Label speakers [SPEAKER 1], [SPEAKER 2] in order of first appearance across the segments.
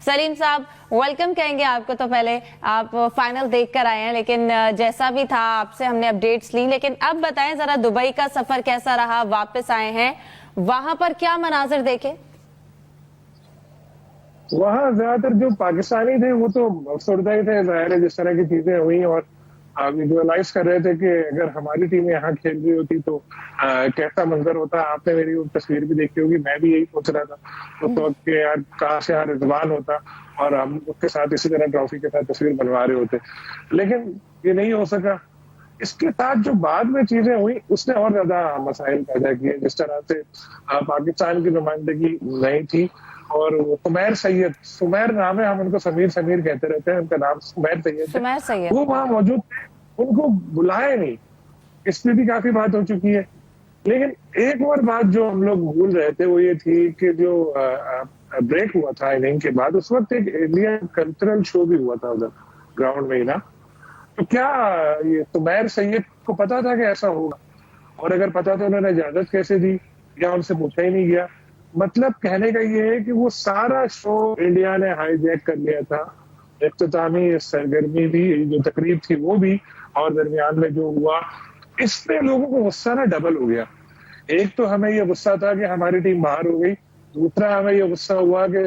[SPEAKER 1] सलीम साहब, वेलकम कहेंगे आपको। तो पहले आप फाइनल देख कर आए हैं, लेकिन जैसा भी था आपसे हमने अपडेट्स ली, लेकिन अब बताएं जरा दुबई का सफर कैसा रहा, वापस आए हैं, वहां पर क्या मनाजिर देखे?
[SPEAKER 2] वहाँ ज्यादातर जो पाकिस्तानी थे वो तो अफसरदा ही थे, जाहिर है जिस तरह की चीजें हुई। और विजुअलाइज कर रहे थे कि अगर हमारी टीम यहाँ खेल रही होती तो कैसा मंजर होता। आपने मेरी वो तस्वीर भी देखी होगी, मैं भी यही सोच रहा था उस वक्त कि यार काश यहाँ रिजवान होता और हम उसके साथ इसी तरह ट्रॉफी के साथ तस्वीर बनवा रहे होते, लेकिन ये नहीं हो सका। इसके साथ जो बाद में चीजें हुई उसने और ज्यादा मसाइल पैदा किए। जिस तरह से पाकिस्तान की नुमाइंदगी नहीं थी और सुमैर सैयद, सुमैर नाम है, हम उनको समीर समीर कहते रहते हैं, उनका नाम सुमैर सैयद है,
[SPEAKER 1] सुमैर सैयद
[SPEAKER 2] वो वहां मौजूद थे, उनको बुलाया नहीं। इस पे भी काफी बात हो चुकी है। लेकिन एक और बात जो हम लोग भूल रहे थे वो ये थी कि जो ब्रेक हुआ था इनिंग के बाद, उस वक्त एक इंडिया कल्चरल शो भी हुआ था उधर ग्राउंड में ही ना। तो क्या ये सुमैर सैयद को पता था कि ऐसा होगा? और अगर पता तो उन्होंने इजाजत कैसे दी या उनसे पूछा ही नहीं गया? मतलब कहने का ये है कि वो सारा शो इंडिया ने हाईजैक कर लिया था। इख्तितामी सरगर्मी भी, जो तकरीब थी वो भी, और दरमियान में जो हुआ, इसमें लोगों को गुस्सा ना डबल हो गया। एक तो हमें ये गुस्सा था कि हमारी टीम बाहर हो गई, दूसरा हमें ये गुस्सा हुआ कि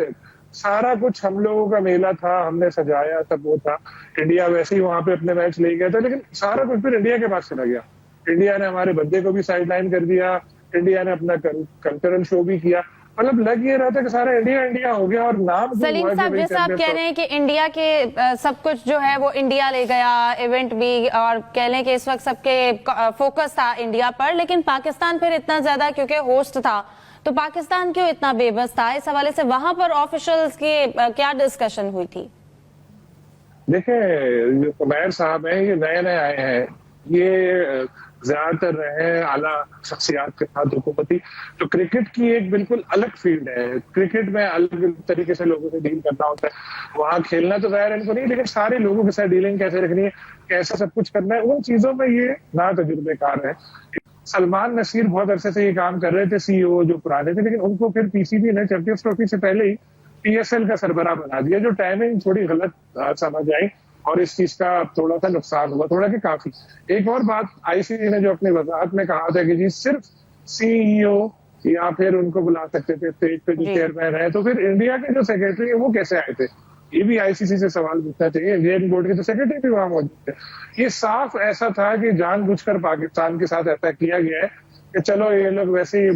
[SPEAKER 2] सारा कुछ हम लोगों का मेला था, हमने सजाया, सब वो था, इंडिया वैसे ही वहां पे अपने मैच ले गया था, लेकिन सारा कुछ फिर इंडिया के पास चला गया। इंडिया ने हमारे बंदे को भी साइडलाइन कर दिया, इंडिया ने अपना कल्चरल शो भी किया। मतलब लग ये रहा था कि सारा इंडिया इंडिया हो गया। और नाम
[SPEAKER 1] सलीम साहब, जैसे आप कह रहे हैं कि इंडिया के सब कुछ जो है वो इंडिया ले गया, इवेंट भी, और कह लें कि इस वक्त सबके फोकस था इंडिया पर, लेकिन पाकिस्तान फिर इतना ज्यादा क्योंकि होस्ट था, तो पाकिस्तान क्यों इतना बेबस था? इस हवाले से वहां पर ऑफिशियल्स की क्या डिस्कशन हुई थी?
[SPEAKER 2] देखें, जो कुमैर साहब हैं ये नए नए आए हैं, ये ज्यादातर रहे आला शख्सियात के साथ हुकूमती। तो क्रिकेट की एक बिल्कुल अलग फील्ड है, क्रिकेट में अलग तरीके से लोगों से डील करना होता है। वहां खेलना तो जाहिर इनको नहीं, लेकिन सारे लोगों के साथ डीलिंग कैसे रखनी है, कैसा सब कुछ करना है, उन चीजों में ये ना तजुर्बेकार है। सलमान नसीर बहुत अरसे से ये काम कर रहे थे, सीईओ जो पुराने थे, लेकिन उनको फिर पीसीबी ने चैंपियंस ट्रॉफी से पहले ही पीएसएल का सरबराह बना दिया, जो टाइमिंग थोड़ी गलत समझ आई और इस चीज का थोड़ा सा नुकसान हुआ, थोड़ा कि काफी। एक और बात, आईसीसी ने जो अपनी वजाहत में कहा था कि जी सिर्फ सीईओ या फिर उनको बुला सकते थे स्टेज पे जो चेयरमैन है, तो फिर इंडिया के जो सेक्रेटरी है वो कैसे आए थे? ये भी आईसीसी से सवाल पूछना चाहिए। इंडियन बोर्ड के तो सेक्रेटरी भी वहां मौजूद थे। ये साफ ऐसा था कि जानबूझकर पाकिस्तान के साथ ऐसा किया गया है कि चलो ये लोग वैसे ही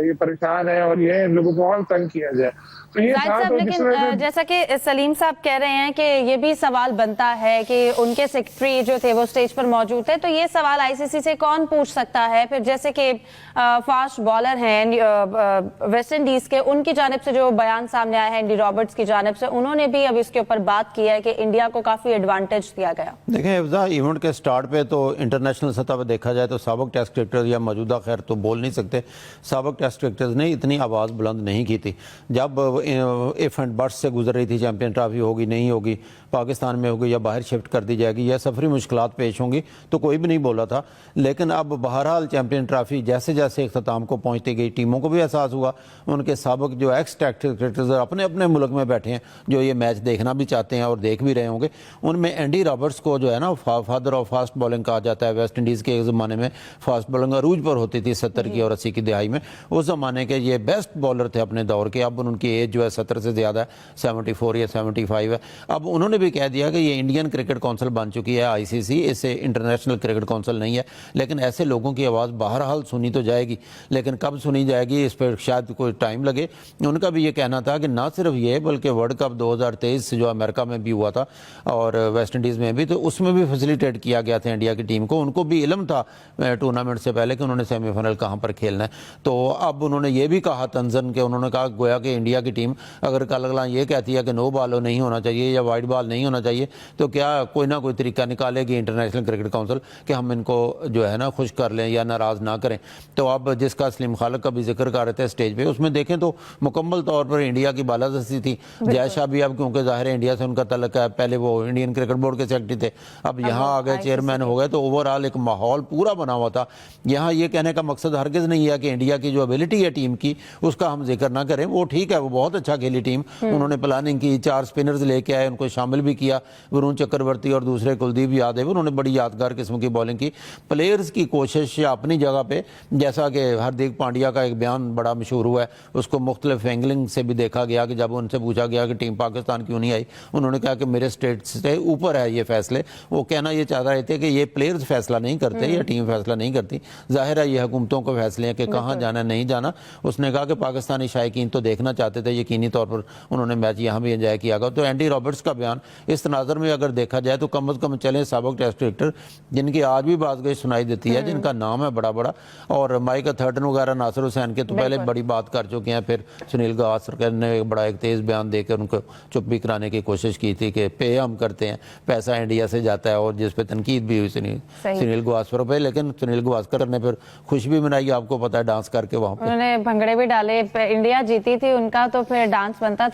[SPEAKER 2] ये परेशान है और ये इन लोगों को और तंग किया जाए। तो ये था। तो
[SPEAKER 1] लेकिन जैसा कि सलीम साहब कह रहे हैं कि ये भी सवाल बनता है कि उनके सेक्रेटरी जो थे वो स्टेज पर मौजूद थे, तो ये सवाल आईसीसी से कौन पूछ सकता है? फिर जैसे कि फास्ट बॉलर हैं वेस्ट इंडीज के, उनकी जानिब से जो बयान सामने आया है एंडी रॉबर्ट्स की जानिब से, उन्होंने भी अब इसके ऊपर बात की है कि इंडिया को काफी एडवांटेज दिया गया।
[SPEAKER 3] देखें हिफ्जा, इवेंट के स्टार्ट पे तो इंटरनेशनल सतह पर देखा जाए तो साबिक टेस्ट क्रिकेटर या मौजूदा खैर तो बोल नहीं सकते, साबिक टेस्ट क्रिकेटर्स ने इतनी आवाज़ बुलंद नहीं की थी। जब इफ एंड बर्स्ट से गुजर रही थी, चैंपियन ट्रॉफी होगी नहीं होगी, पाकिस्तान में होगी या बाहर शिफ्ट कर दी जाएगी या सफरी मुश्किलात पेश होंगी, तो कोई भी नहीं बोला था। लेकिन अब बहरहाल चैंपियन ट्रॉफी जैसे जैसे इख्तिताम को पहुंचती गई, टीमों को भी एहसास हुआ, उनके साबिक जो एक्स टेस्ट क्रिकेटर्स अपने अपने मुल्क में बैठे हैं, जो ये मैच देखना भी चाहते हैं और देख भी रहे होंगे, उनमें एंडी रॉबर्ट्स को जो है ना फादर ऑफ फास्ट बॉलिंग कहा जाता है। वेस्ट इंडीज़ के एक ज़माने में फास्ट बॉलिंग अरूज पर होती थी 70 की और 80 की दिहाई में, उस ज़माने के ये बेस्ट बॉलर थे अपने दौर के। अब उनकी एज जो है 70 से ज़्यादा है, 74 या 75 है। अब उन्होंने भी कह दिया कि ये इंडियन क्रिकेट काउंसिल बन चुकी है आईसीसी, इससे इंटरनेशनल क्रिकेट काउंसिल नहीं है। लेकिन ऐसे लोगों की आवाज़ बहरहाल सुनी तो जाएगी, लेकिन कब सुनी जाएगी इस पर शायद कोई टाइम लगे। उनका भी ये कहना था कि ना सिर्फ ये बल्कि वर्ल्ड कप 2023 जो अमेरिका में भी हुआ था और वेस्ट इंडीज़ में भी, तो उसमें भी फैसिलिटेट किया गया था इंडिया की टीम को। उनको भी इल्म था टूर्नामेंट से पहले कि उन्होंने सेमीफाइनल कहाँ पर खेलना है। तो अब उन्होंने ये भी कहा तंजन के, उन्होंने कहा गोया कि इंडिया की टीम अगर कल अगला ये कहती है कि नो बॉल नहीं होना चाहिए या वाइड बॉल नहीं होना चाहिए, तो क्या कोई ना कोई तरीका निकालेगी इंटरनेशनल क्रिकेट काउंसिल कि हम इनको जो है ना खुश कर लें या नाराज़ ना करें। तो अब जिसका सलीम खालिक का भी जिक्र कर रहे थे स्टेज पे, उसमें देखें तो मुकम्मल तौर पर इंडिया की बालादस्ती थी। जय शाह भी अब क्योंकि ज़ाहिर है इंडिया से उनका तल्लक है, पहले वो इंडियन क्रिकेट बोर्ड के सेक्रेटरी थे, अब यहाँ आ गए चेयरमैन हो गए, तो ओवरऑल एक माहौल पूरा बना हुआ था। यहाँ ये कहने का मकसद हरगिज़ नहीं है कि इंडिया की जो एबिलिटी है टीम की उसका हम जिक्र ना करें, वो ठीक है, वो बहुत बहुत अच्छा खेली टीम, उन्होंने प्लानिंग की, 4 स्पिनर्स लेके आए, उनको शामिल भी किया, वरुण चक्रवर्ती और दूसरे कुलदीप यादव, उन्होंने बड़ी यादगार किस्म की बॉलिंग की। प्लेयर्स की कोशिश अपनी जगह पे, जैसा कि हार्दिक पांड्या का एक बयान बड़ा मशहूर हुआ है, उसको मुख्तलिफ एंगलिंग से भी देखा गया कि जब उनसे पूछा गया कि टीम पाकिस्तान क्यों नहीं आई, उन्होंने कहा कि मेरे स्टेट से ऊपर है ये फैसले। वो कहना ये चाह रहे थे कि ये प्लेयर्स फैसला नहीं करते या टीम फैसला नहीं करती, जाहिर है ये हुकूमतों को फैसले हैं कि कहाँ जाना नहीं जाना। उसने कहा कि पाकिस्तानी शायकीन तो देखना चाहते थे, यकीनी तौर पर उन्होंने मैच यहाँ भी एंजॉय किया गया। तो एंडी रॉबर्ट्स का बयान इस तनाजर में अगर देखा जाए तो कम अज़ कम चले साबिक टेस्ट क्रिकेटर जिनकी आज भी बात गई सुनाई देती है, जिनका नाम है बड़ा बड़ा, और माइक अथर्टन वगैरह, नासिर हुसैन के तो पहले बड़ी बात कर चुके हैं, फिर सुनील गावस्कर ने एक बड़ा एक तेज़ बयान देकर उनको चुप भी कराने की कोशिश की थी कि पे हम करते हैं, पैसा इंडिया से जाता है, और जिस पे तनकीद भी हुई सुनील गावस्कर पे, लेकिन सुनील गावस्कर ने फिर खुशी भी मनाई, आपको पता है, डांस करके वहाँ पे
[SPEAKER 1] उन्होंने भंगड़े भी डाले। इंडिया जीती थी उनका तो फिर डांस बनता था।